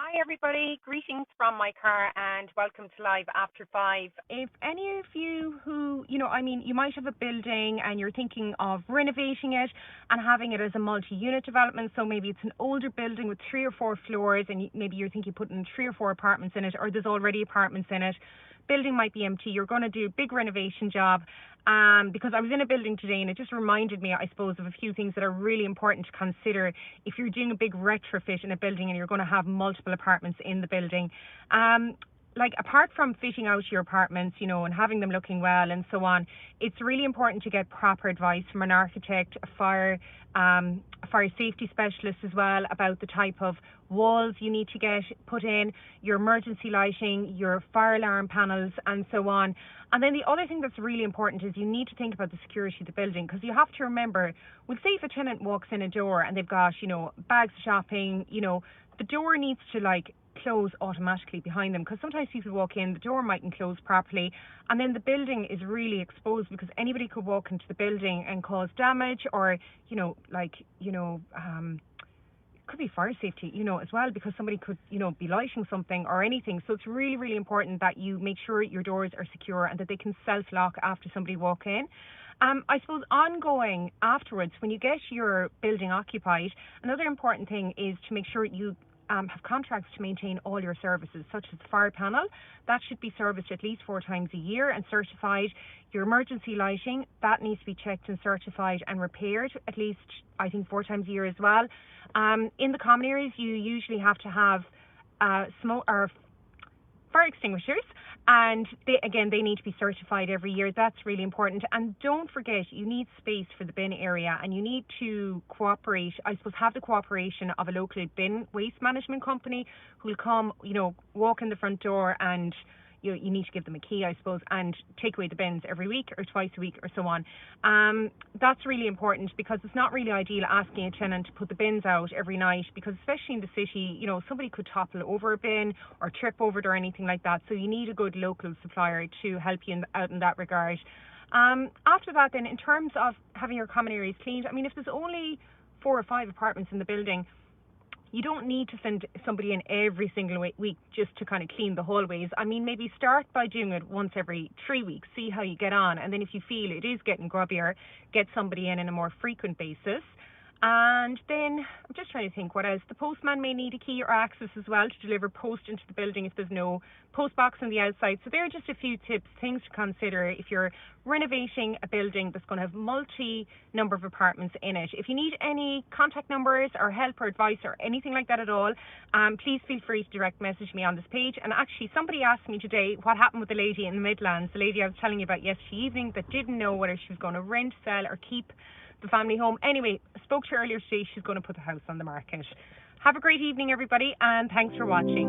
Hi, everybody. Greetings from my car and welcome to Live After 5. If any of you you might have a building and you're thinking of renovating it and having it as a multi-unit development. So maybe it's an older building with 3 or 4 floors and maybe you're thinking putting 3 or 4 apartments in it, or there's already apartments in it. Building might be empty. You're going to do a big renovation job. Because I was in a building today and it just reminded me, I suppose, of a few things that are really important to consider if you're doing a big retrofit in a building and you're going to have multiple apartments in the building. Apart from fitting out your apartments, and having them looking well and so on, it's really important to get proper advice from an architect, a fire safety specialist as well, about the type of walls you need to get put in, your emergency lighting, your fire alarm panels and so on. And then the other thing that's really important is you need to think about the security of the building, because you have to remember, say if a tenant walks in a door and they've got, bags of shopping, the door needs to close automatically behind them, because sometimes people walk in, the door mightn't close properly, and then the building is really exposed because anybody could walk into the building and cause damage, or could be fire safety, as well, because somebody could, be lighting something or anything. So it's really, really important that you make sure your doors are secure and that they can self-lock after somebody walk in. I suppose ongoing afterwards, when you get your building occupied, another important thing is to make sure you have contracts to maintain all your services, such as the fire panel. That should be serviced at least 4 times a year and certified. Your emergency lighting, that needs to be checked and certified and repaired at least, I think, 4 times a year as well. In the common areas, you usually have to have smoke or fire extinguishers, and they need to be certified every year. That's really important. And don't forget, you need space for the bin area, and you need to cooperate, have the cooperation of a local bin waste management company who will come, walk in the front door, and you need to give them a key, and take away the bins every week or twice a week or so on. That's really important, because it's not really ideal asking a tenant to put the bins out every night, because especially in the city, somebody could topple over a bin or trip over it or anything like that. So you need a good local supplier to help you out in that regard. After that, then, in terms of having your common areas cleaned, if there's only 4 or 5 apartments in the building, you don't need to send somebody in every single week just to kind of clean the hallways. Maybe start by doing it once every 3 weeks, see how you get on. And then if you feel it is getting grubbier, get somebody in a more frequent basis. And then I'm just trying to think what else. The postman may need a key or access as well to deliver post into the building if there's no post box on the outside. So there are just a few tips, things to consider if you're renovating a building that's going to have number of apartments in it. If you need any contact numbers or help or advice or anything like that at all, please feel free to direct message me on this page. And actually, somebody asked me today what happened with the lady in the Midlands, the lady I was telling you about yesterday evening that didn't know whether she was going to rent, sell or keep the family home. Anyway, I spoke to her earlier today. She's going to put the house on the market. Have a great evening, everybody, and thanks for watching.